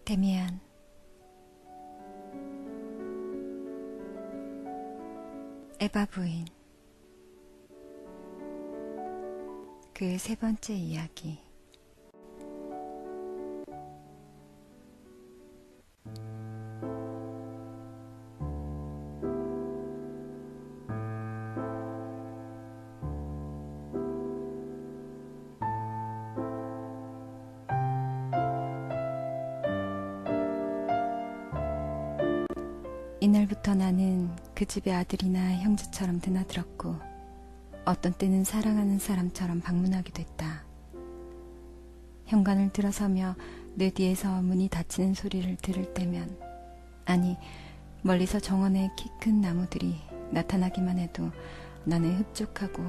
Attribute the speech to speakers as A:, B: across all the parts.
A: 데미안. 에바 부인. 그 세 번째 이야기. 이날부터 나는 그 집의 아들이나 형제처럼 드나들었고 어떤 때는 사랑하는 사람처럼 방문하기도 했다. 현관을 들어서며 내 뒤에서 문이 닫히는 소리를 들을 때면, 아니 멀리서 정원의 키 큰 나무들이 나타나기만 해도 나는 흡족하고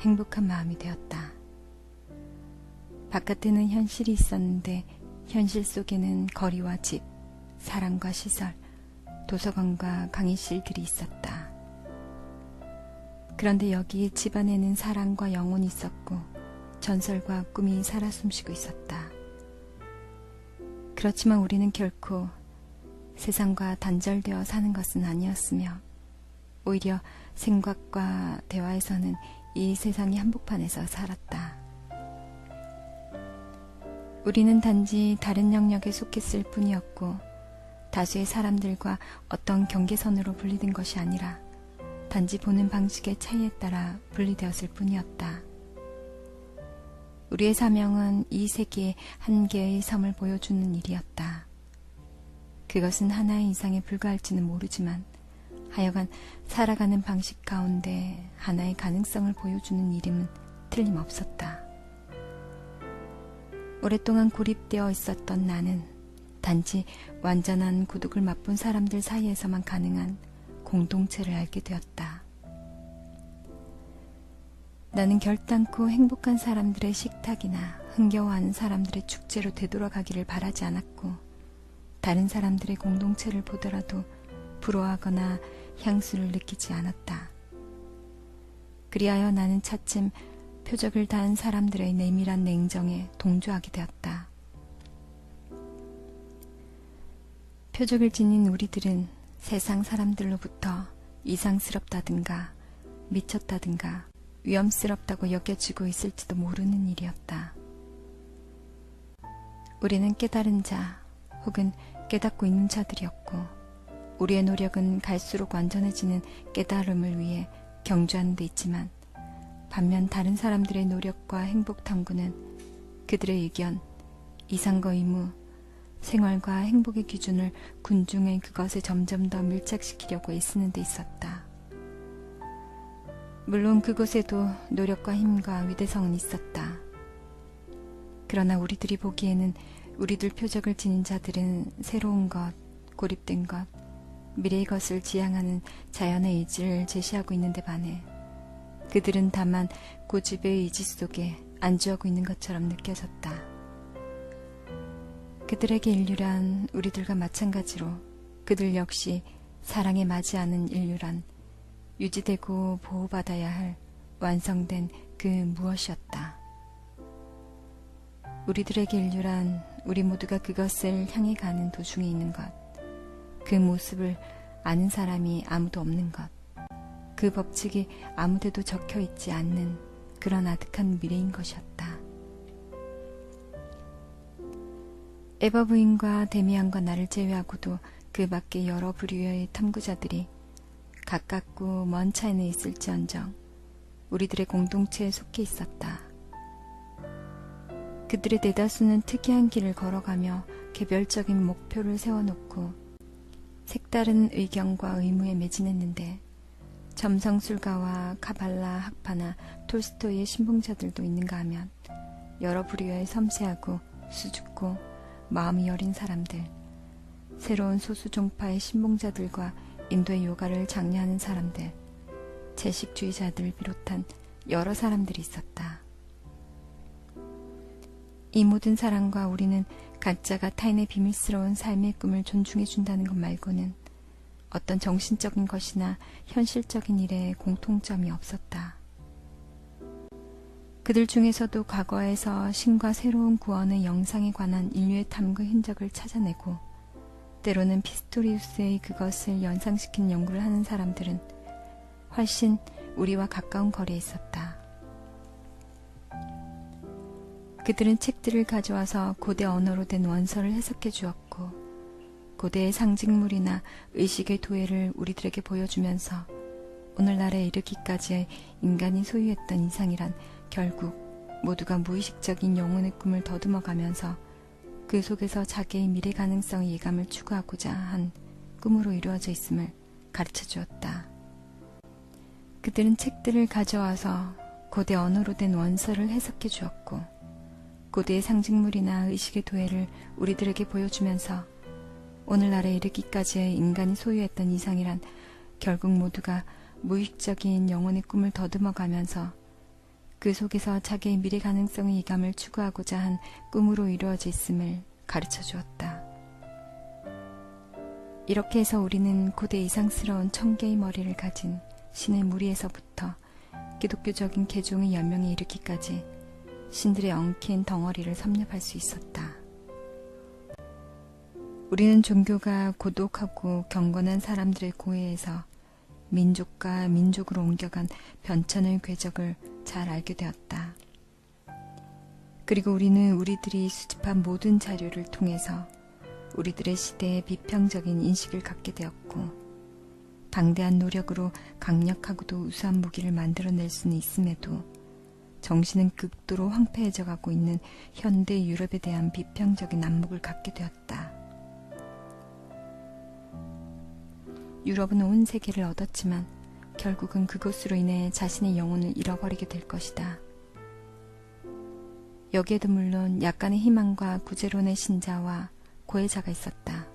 A: 행복한 마음이 되었다. 바깥에는 현실이 있었는데 현실 속에는 거리와 집, 사랑과 시설, 도서관과 강의실들이 있었다. 그런데 여기 집 안에는 사랑과 영혼이 있었고 전설과 꿈이 살아 숨쉬고 있었다. 그렇지만 우리는 결코 세상과 단절되어 사는 것은 아니었으며 오히려 생각과 대화에서는 이 세상의 한복판에서 살았다. 우리는 단지 다른 영역에 속했을 뿐이었고 다수의 사람들과 어떤 경계선으로 분리된 것이 아니라 단지 보는 방식의 차이에 따라 분리되었을 뿐이었다. 우리의 사명은 이 세계에 한 개의 섬을 보여주는 일이었다. 그것은 하나의 이상에 불과할지는 모르지만 하여간 살아가는 방식 가운데 하나의 가능성을 보여주는 일임은 틀림없었다. 오랫동안 고립되어 있었던 나는 단지 완전한 고독을 맛본 사람들 사이에서만 가능한 공동체를 알게 되었다. 나는 결단코 행복한 사람들의 식탁이나 흥겨워하는 사람들의 축제로 되돌아가기를 바라지 않았고 다른 사람들의 공동체를 보더라도 부러워하거나 향수를 느끼지 않았다. 그리하여 나는 차츰 표적을 다한 사람들의 내밀한 냉정에 동조하게 되었다. 표적을 지닌 우리들은 세상 사람들로부터 이상스럽다든가 미쳤다든가 위험스럽다고 여겨지고 있을지도 모르는 일이었다. 우리는 깨달은 자 혹은 깨닫고 있는 자들이었고 우리의 노력은 갈수록 완전해지는 깨달음을 위해 경주하는 데 있지만 반면 다른 사람들의 노력과 행복 탐구는 그들의 의견, 이상과 의무, 생활과 행복의 기준을 군중의 그것에 점점 더 밀착시키려고 애쓰는 데 있었다. 물론 그곳에도 노력과 힘과 위대성은 있었다. 그러나 우리들이 보기에는 우리들 표적을 지닌 자들은 새로운 것, 고립된 것, 미래의 것을 지향하는 자연의 의지를 제시하고 있는데 반해 그들은 다만 고집의 의지 속에 안주하고 있는 것처럼 느껴졌다. 그들에게 인류란 우리들과 마찬가지로 그들 역시 사랑에 맞이하는 인류란 유지되고 보호받아야 할 완성된 그 무엇이었다. 우리들에게 인류란 우리 모두가 그것을 향해 가는 도중에 있는 것, 그 모습을 아는 사람이 아무도 없는 것, 그 법칙이 아무데도 적혀있지 않는 그런 아득한 미래인 것이었다. 에바 부인과 데미안과 나를 제외하고도 그 밖에 여러 부류의 탐구자들이 가깝고 먼 차이는 있을지언정 우리들의 공동체에 속해 있었다. 그들의 대다수는 특이한 길을 걸어가며 개별적인 목표를 세워놓고 색다른 의견과 의무에 매진했는데 점성술가와 카발라 학파나 톨스토이의 신봉자들도 있는가 하면 여러 부류의 섬세하고 수줍고 마음이 여린 사람들, 새로운 소수종파의 신봉자들과 인도의 요가를 장려하는 사람들, 채식주의자들을 비롯한 여러 사람들이 있었다. 이 모든 사람과 우리는 각자가 타인의 비밀스러운 삶의 꿈을 존중해준다는 것 말고는 어떤 정신적인 것이나 현실적인 일에 공통점이 없었다. 그들 중에서도 과거에서 신과 새로운 구원의 영상에 관한 인류의 탐구 흔적을 찾아내고 때로는 피스토리우스의 그것을 연상시킨 연구를 하는 사람들은 훨씬 우리와 가까운 거리에 있었다. 그들은 책들을 가져와서 고대 언어로 된 원서를 해석해 주었고 고대의 상징물이나 의식의 도해를 우리들에게 보여주면서 오늘날에 이르기까지의 인간이 소유했던 이상이란 결국 모두가 무의식적인 영혼의 꿈을 더듬어가면서 그 속에서 자기의 미래 가능성의 예감을 추구하고자 한 꿈으로 이루어져 있음을 가르쳐 주었다. 그들은 책들을 가져와서 고대 언어로 된 원서를 해석해 주었고 고대의 상징물이나 의식의 도해를 우리들에게 보여주면서 오늘날에 이르기까지의 인간이 소유했던 이상이란 결국 모두가 무의식적인 영혼의 꿈을 더듬어가면서 그 속에서 자기의 미래 가능성의 예감을 추구하고자 한 꿈으로 이루어져 있음을 가르쳐 주었다. 이렇게 해서 우리는 고대 이상스러운 1000개의 머리를 가진 신의 무리에서부터 기독교적인 개종의 연명에 이르기까지 신들의 엉킨 덩어리를 섭렵할 수 있었다. 우리는 종교가 고독하고 경건한 사람들의 고해에서 민족과 민족으로 옮겨간 변천의 궤적을 잘 알게 되었다. 그리고 우리는 우리들이 수집한 모든 자료를 통해서 우리들의 시대에 비평적인 인식을 갖게 되었고 방대한 노력으로 강력하고도 우수한 무기를 만들어낼 수는 있음에도 정신은 극도로 황폐해져 가고 있는 현대 유럽에 대한 비평적인 안목을 갖게 되었다. 유럽은 온 세계를 얻었지만 결국은 그것으로 인해 자신의 영혼을 잃어버리게 될 것이다. 여기에도 물론 약간의 희망과 구제론의 신자와 고해자가 있었다.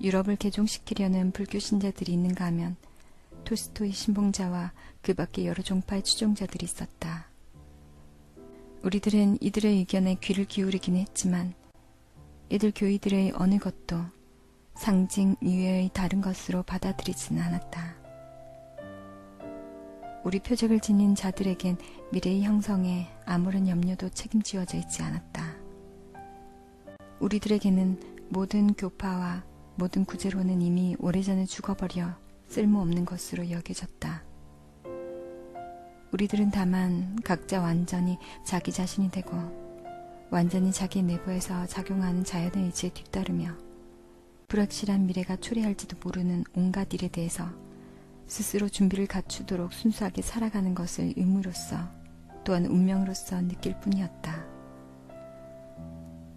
A: 유럽을 개종시키려는 불교 신자들이 있는가 하면 톨스토이 신봉자와 그 밖에 여러 종파의 추종자들이 있었다. 우리들은 이들의 의견에 귀를 기울이긴 했지만 이들 교의들의 어느 것도 상징 이외의 다른 것으로 받아들이지는 않았다. 우리 표적을 지닌 자들에겐 미래의 형성에 아무런 염려도 책임지어져 있지 않았다. 우리들에게는 모든 교파와 모든 구제로는 이미 오래전에 죽어버려 쓸모없는 것으로 여겨졌다. 우리들은 다만 각자 완전히 자기 자신이 되고 완전히 자기 내부에서 작용하는 자연의 의지에 뒤따르며 불확실한 미래가 초래할지도 모르는 온갖 일에 대해서 스스로 준비를 갖추도록 순수하게 살아가는 것을 의무로서 또한 운명으로서 느낄 뿐이었다.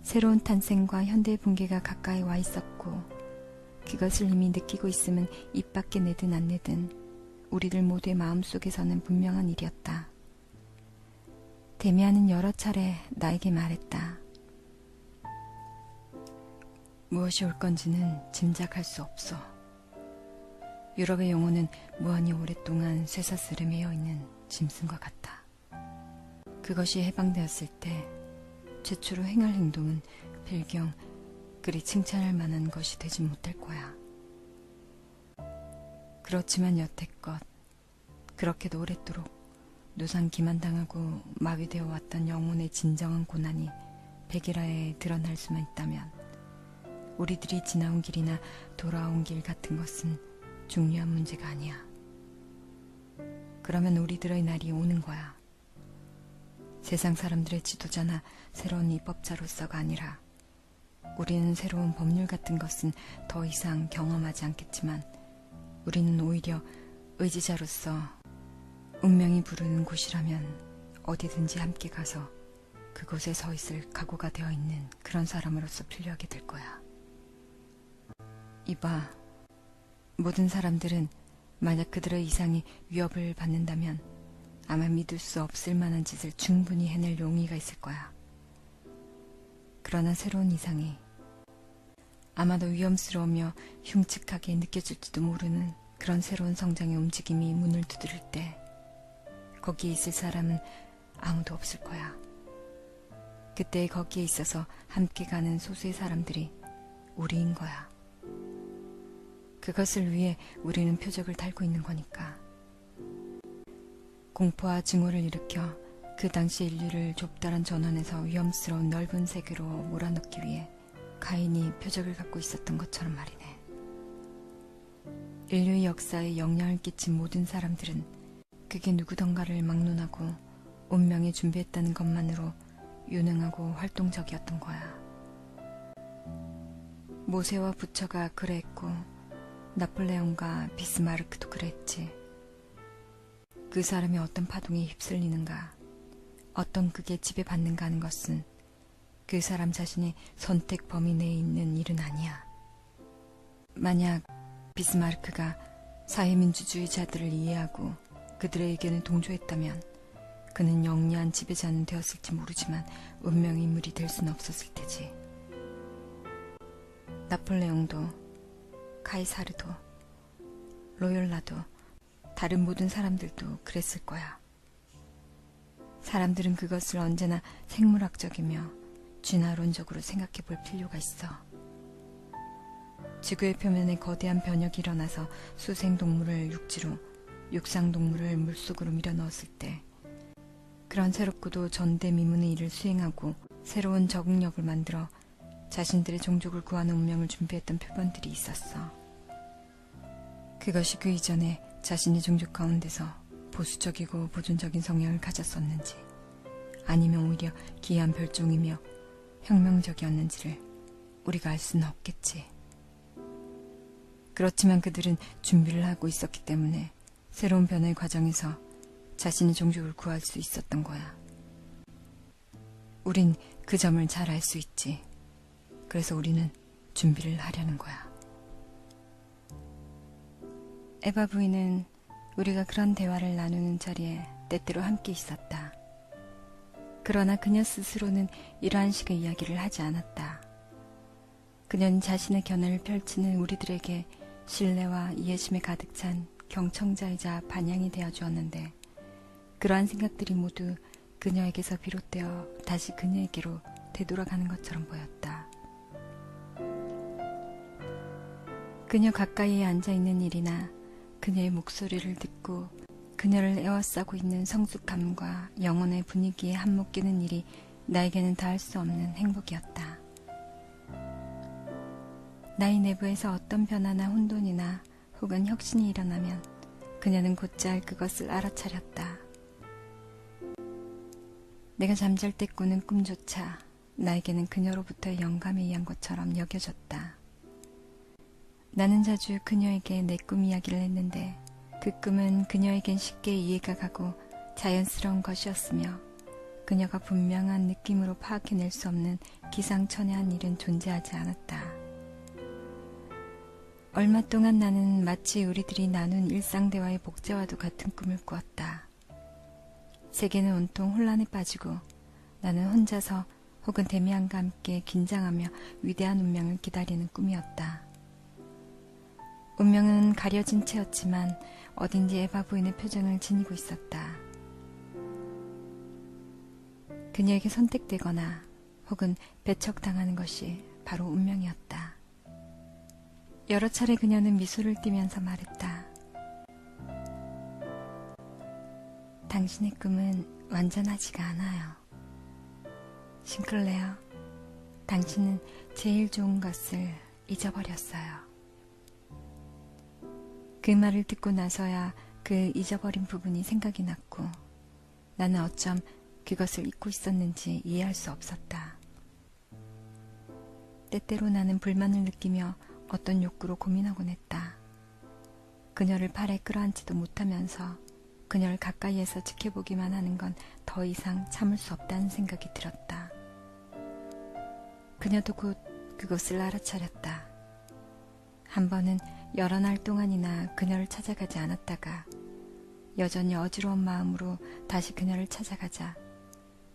A: 새로운 탄생과 현대의 붕괴가 가까이 와 있었고 그것을 이미 느끼고 있음은 입 밖에 내든 안 내든 우리들 모두의 마음속에서는 분명한 일이었다. 데미안은 여러 차례 나에게 말했다. 무엇이 올 건지는 짐작할 수 없어. 유럽의 영혼은 무한히 오랫동안 쇠사슬에 매여 있는 짐승과 같아. 그것이 해방되었을 때 최초로 행할 행동은 필경 그리 칭찬할 만한 것이 되지 못할 거야. 그렇지만 여태껏 그렇게도 오랫도록 노상 기만당하고 마비되어 왔던 영혼의 진정한 고난이 백일하에 드러날 수만 있다면 우리들이 지나온 길이나 돌아온 길 같은 것은 중요한 문제가 아니야. 그러면 우리들의 날이 오는 거야. 세상 사람들의 지도자나 새로운 입법자로서가 아니라 우리는 새로운 법률 같은 것은 더 이상 경험하지 않겠지만 우리는 오히려 의지자로서 운명이 부르는 곳이라면 어디든지 함께 가서 그곳에 서 있을 각오가 되어 있는 그런 사람으로서 필요하게 될 거야. 이봐, 모든 사람들은 만약 그들의 이상이 위협을 받는다면 아마 믿을 수 없을 만한 짓을 충분히 해낼 용의가 있을 거야. 그러나 새로운 이상이 아마도 위험스러우며 흉측하게 느껴질지도 모르는 그런 새로운 성장의 움직임이 문을 두드릴 때 거기에 있을 사람은 아무도 없을 거야. 그때 거기에 있어서 함께 가는 소수의 사람들이 우리인 거야. 그것을 위해 우리는 표적을 달고 있는 거니까. 공포와 증오를 일으켜 그 당시 인류를 좁다란 전원에서 위험스러운 넓은 세계로 몰아넣기 위해 가인이 표적을 갖고 있었던 것처럼 말이네. 인류의 역사에 영향을 끼친 모든 사람들은 그게 누구던가를 막론하고 운명이 준비했다는 것만으로 유능하고 활동적이었던 거야. 모세와 부처가 그랬고 나폴레옹과 비스마르크도 그랬지. 그 사람이 어떤 파동에 휩쓸리는가, 어떤 극에 지배받는가 하는 것은 그 사람 자신의 선택 범위 내에 있는 일은 아니야. 만약 비스마르크가 사회민주주의자들을 이해하고 그들의 의견에 동조했다면 그는 영리한 지배자는 되었을지 모르지만 운명의 인물이 될 수는 없었을 테지. 나폴레옹도, 카이사르도, 로욜라도, 다른 모든 사람들도 그랬을 거야. 사람들은 그것을 언제나 생물학적이며 진화론적으로 생각해 볼 필요가 있어. 지구의 표면에 거대한 변혁이 일어나서 수생동물을 육지로, 육상동물을 물속으로 밀어넣었을 때 그런 새롭고도 전대미문의 일을 수행하고 새로운 적응력을 만들어 자신들의 종족을 구하는 운명을 준비했던 표본들이 있었어. 그것이 그 이전에 자신의 종족 가운데서 보수적이고 보존적인 성향을 가졌었는지 아니면 오히려 기이한 별종이며 혁명적이었는지를 우리가 알 수는 없겠지. 그렇지만 그들은 준비를 하고 있었기 때문에 새로운 변화의 과정에서 자신의 종족을 구할 수 있었던 거야. 우린 그 점을 잘 알 수 있지. 그래서 우리는 준비를 하려는 거야. 에바 부인은 우리가 그런 대화를 나누는 자리에 때때로 함께 있었다. 그러나 그녀 스스로는 이러한 식의 이야기를 하지 않았다. 그녀는 자신의 견해를 펼치는 우리들에게 신뢰와 이해심에 가득 찬 경청자이자 반향이 되어 주었는데 그러한 생각들이 모두 그녀에게서 비롯되어 다시 그녀에게로 되돌아가는 것처럼 보였다. 그녀 가까이에 앉아있는 일이나 그녀의 목소리를 듣고 그녀를 에워싸고 있는 성숙함과 영혼의 분위기에 한몫끼는 일이 나에게는 다할 수 없는 행복이었다. 나의 내부에서 어떤 변화나 혼돈이나 혹은 혁신이 일어나면 그녀는 곧잘 그것을 알아차렸다. 내가 잠잘 때 꾸는 꿈조차 나에게는 그녀로부터의 영감에 의한 것처럼 여겨졌다. 나는 자주 그녀에게 내 꿈 이야기를 했는데 그 꿈은 그녀에겐 쉽게 이해가 가고 자연스러운 것이었으며 그녀가 분명한 느낌으로 파악해낼 수 없는 기상천외한 일은 존재하지 않았다. 얼마 동안 나는 마치 우리들이 나눈 일상대화의 복제와도 같은 꿈을 꾸었다. 세계는 온통 혼란에 빠지고 나는 혼자서 혹은 데미안과 함께 긴장하며 위대한 운명을 기다리는 꿈이었다. 운명은 가려진 채였지만 어딘지 에바 부인의 표정을 지니고 있었다. 그녀에게 선택되거나 혹은 배척당하는 것이 바로 운명이었다. 여러 차례 그녀는 미소를 띠면서 말했다. 당신의 꿈은 완전하지가 않아요. 싱클레어, 당신은 제일 좋은 것을 잊어버렸어요. 그 말을 듣고 나서야 그 잊어버린 부분이 생각이 났고 나는 어쩜 그것을 잊고 있었는지 이해할 수 없었다. 때때로 나는 불만을 느끼며 어떤 욕구로 고민하곤 했다. 그녀를 팔에 끌어안지도 못하면서 그녀를 가까이에서 지켜보기만 하는 건 더 이상 참을 수 없다는 생각이 들었다. 그녀도 곧 그것을 알아차렸다. 한 번은 여러 날 동안이나 그녀를 찾아가지 않았다가 여전히 어지러운 마음으로 다시 그녀를 찾아가자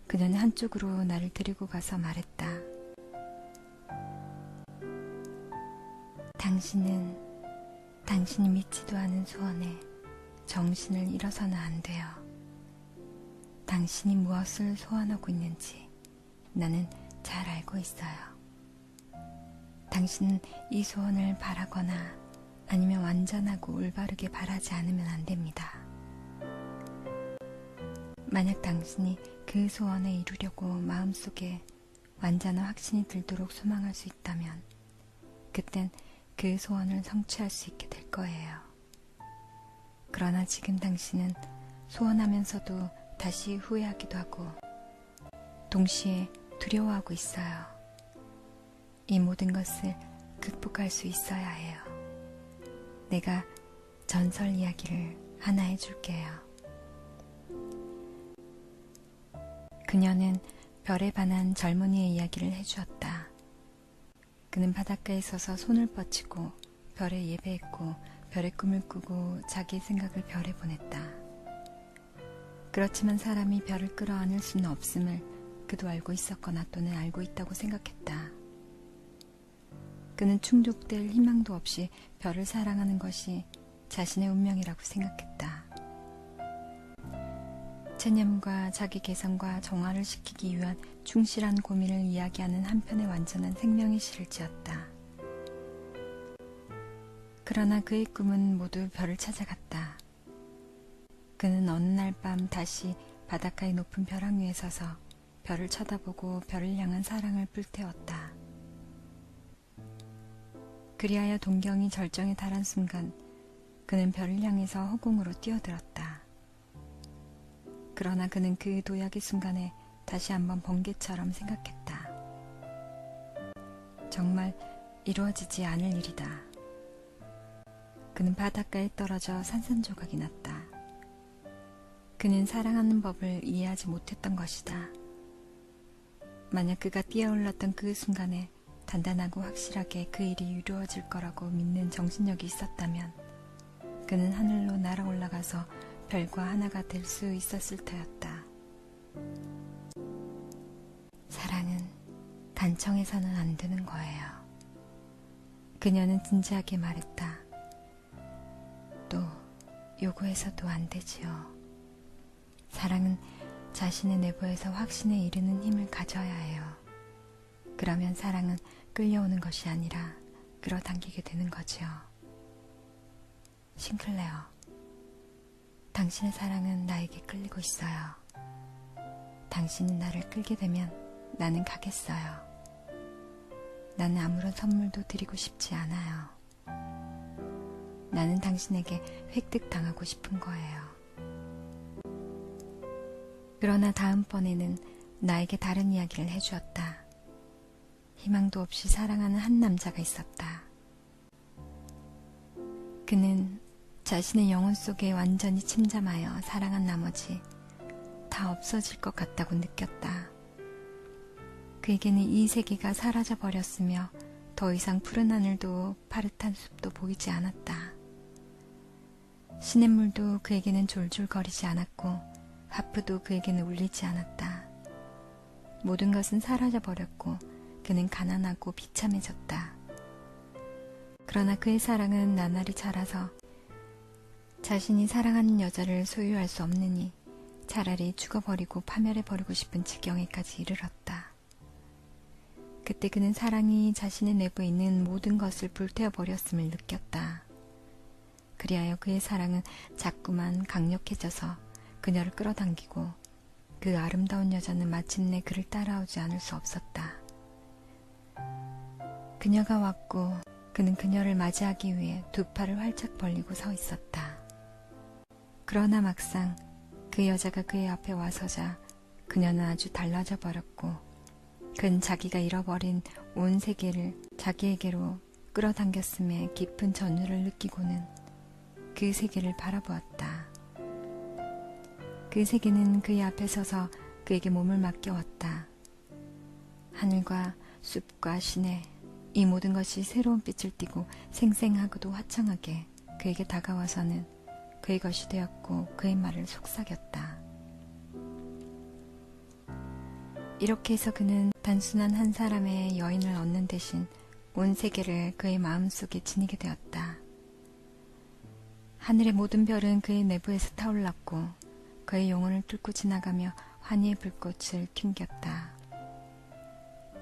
A: 그녀는 한쪽으로 나를 데리고 가서 말했다. 당신은 당신이 믿지도 않은 소원에 정신을 잃어서는 안 돼요. 당신이 무엇을 소원하고 있는지 나는 잘 알고 있어요. 당신은 이 소원을 바라거나 아니면 완전하고 올바르게 바라지 않으면 안 됩니다. 만약 당신이 그 소원을 이루려고 마음속에 완전한 확신이 들도록 소망할 수 있다면 그땐 그 소원을 성취할 수 있게 될 거예요. 그러나 지금 당신은 소원하면서도 다시 후회하기도 하고 동시에 두려워하고 있어요. 이 모든 것을 극복할 수 있어야 해요. 내가 전설 이야기를 하나 해줄게요. 그녀는 별에 반한 젊은이의 이야기를 해주었다. 그는 바닷가에 서서 손을 뻗치고 별에 예배했고 별의 꿈을 꾸고 자기의 생각을 별에 보냈다. 그렇지만 사람이 별을 끌어안을 수는 없음을 그도 알고 있었거나 또는 알고 있다고 생각했다. 그는 충족될 희망도 없이 별을 사랑하는 것이 자신의 운명이라고 생각했다. 체념과 자기 개성과 정화를 시키기 위한 충실한 고민을 이야기하는 한편의 완전한 생명의 시를 지었다. 그러나 그의 꿈은 모두 별을 찾아갔다. 그는 어느 날 밤 다시 바닷가의 높은 벼랑 위에 서서 별을 쳐다보고 별을 향한 사랑을 불태웠다. 그리하여 동경이 절정에 달한 순간 그는 별을 향해서 허공으로 뛰어들었다. 그러나 그는 그 도약의 순간에 다시 한번 번개처럼 생각했다. 정말 이루어지지 않을 일이다. 그는 바닷가에 떨어져 산산조각이 났다. 그는 사랑하는 법을 이해하지 못했던 것이다. 만약 그가 뛰어올랐던 그 순간에 단단하고 확실하게 그 일이 이루어질 거라고 믿는 정신력이 있었다면 그는 하늘로 날아 올라가서 별과 하나가 될 수 있었을 터였다. 사랑은 단청에서는 안 되는 거예요. 그녀는 진지하게 말했다. 또 요구해서도 안 되지요. 사랑은 자신의 내부에서 확신에 이르는 힘을 가져야 해요. 그러면 사랑은 끌려오는 것이 아니라 끌어당기게 되는 거지요. 싱클레어, 당신의 사랑은 나에게 끌리고 있어요. 당신이 나를 끌게 되면 나는 가겠어요. 나는 아무런 선물도 드리고 싶지 않아요. 나는 당신에게 획득당하고 싶은 거예요. 그러나 다음번에는 나에게 다른 이야기를 해주었다. 희망도 없이 사랑하는 한 남자가 있었다. 그는 자신의 영혼 속에 완전히 침잠하여 사랑한 나머지 다 없어질 것 같다고 느꼈다. 그에게는 이 세계가 사라져 버렸으며 더 이상 푸른 하늘도 파릇한 숲도 보이지 않았다. 시냇물도 그에게는 졸졸거리지 않았고 하프도 그에게는 울리지 않았다. 모든 것은 사라져 버렸고 그는 가난하고 비참해졌다. 그러나 그의 사랑은 나날이 자라서 자신이 사랑하는 여자를 소유할 수 없느니 차라리 죽어버리고 파멸해버리고 싶은 지경에까지 이르렀다. 그때 그는 사랑이 자신의 내부에 있는 모든 것을 불태워버렸음을 느꼈다. 그리하여 그의 사랑은 자꾸만 강력해져서 그녀를 끌어당기고 그 아름다운 여자는 마침내 그를 따라오지 않을 수 없었다. 그녀가 왔고 그는 그녀를 맞이하기 위해 두 팔을 활짝 벌리고 서 있었다. 그러나 막상 그 여자가 그의 앞에 와서자 그녀는 아주 달라져 버렸고 그는 자기가 잃어버린 온 세계를 자기에게로 끌어당겼음에 깊은 전율을 느끼고는 그 세계를 바라보았다. 그 세계는 그의 앞에 서서 그에게 몸을 맡겨왔다. 하늘과 숲과 시내 이 모든 것이 새로운 빛을 띠고 생생하고도 화창하게 그에게 다가와서는 그의 것이 되었고 그의 말을 속삭였다. 이렇게 해서 그는 단순한 한 사람의 여인을 얻는 대신 온 세계를 그의 마음속에 지니게 되었다. 하늘의 모든 별은 그의 내부에서 타올랐고 그의 영혼을 뚫고 지나가며 환희의 불꽃을 튕겼다.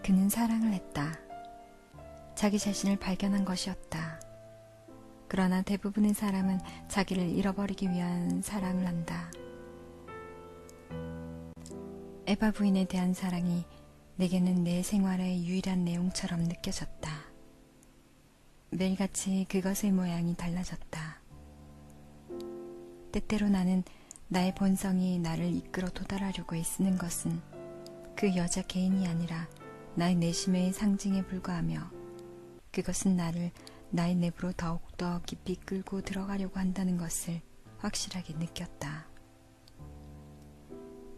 A: 그는 사랑을 했다. 자기 자신을 발견한 것이었다. 그러나 대부분의 사람은 자기를 잃어버리기 위한 사랑을 한다. 에바 부인에 대한 사랑이 내게는 내 생활의 유일한 내용처럼 느껴졌다. 매일같이 그것의 모양이 달라졌다. 때때로 나는 나의 본성이 나를 이끌어 도달하려고 애쓰는 것은 그 여자 개인이 아니라 나의 내심의 상징에 불과하며 그것은 나를 나의 내부로 더욱더 깊이 끌고 들어가려고 한다는 것을 확실하게 느꼈다.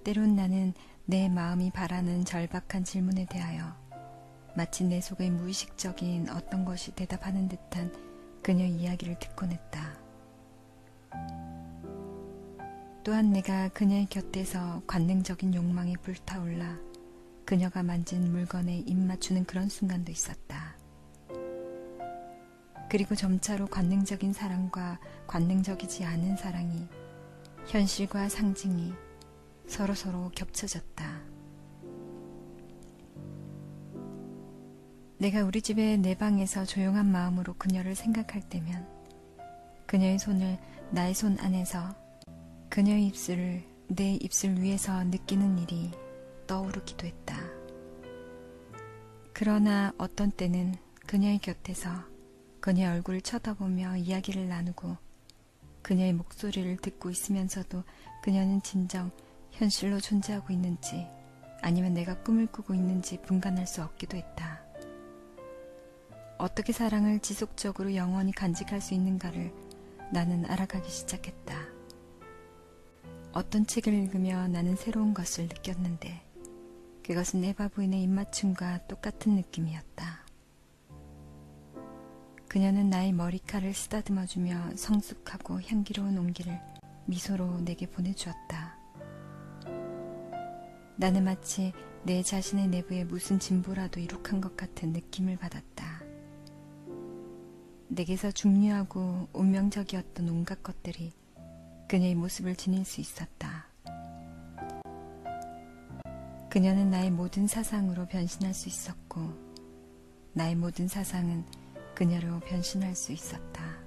A: 때론 나는 내 마음이 바라는 절박한 질문에 대하여 마치 내 속의 무의식적인 어떤 것이 대답하는 듯한 그녀의 이야기를 듣곤 했다. 또한 내가 그녀의 곁에서 관능적인 욕망에 불타올라 그녀가 만진 물건에 입 맞추는 그런 순간도 있었다. 그리고 점차로 관능적인 사랑과 관능적이지 않은 사랑이, 현실과 상징이 서로서로 겹쳐졌다. 내가 우리 집의 내 방에서 조용한 마음으로 그녀를 생각할 때면 그녀의 손을 나의 손 안에서 그녀의 입술을 내 입술 위에서 느끼는 일이 떠오르기도 했다. 그러나 어떤 때는 그녀의 곁에서 그녀의 얼굴을 쳐다보며 이야기를 나누고 그녀의 목소리를 듣고 있으면서도 그녀는 진정 현실로 존재하고 있는지 아니면 내가 꿈을 꾸고 있는지 분간할 수 없기도 했다. 어떻게 사랑을 지속적으로 영원히 간직할 수 있는가를 나는 알아가기 시작했다. 어떤 책을 읽으며 나는 새로운 것을 느꼈는데 그것은 에바 부인의 입맞춤과 똑같은 느낌이었다. 그녀는 나의 머리칼을 쓰다듬어주며 성숙하고 향기로운 온기를 미소로 내게 보내주었다. 나는 마치 내 자신의 내부에 무슨 진보라도 이룩한 것 같은 느낌을 받았다. 내게서 중요하고 운명적이었던 온갖 것들이 그녀의 모습을 지닐 수 있었다. 그녀는 나의 모든 사상으로 변신할 수 있었고 나의 모든 사상은 그녀로 변신할 수 있었다.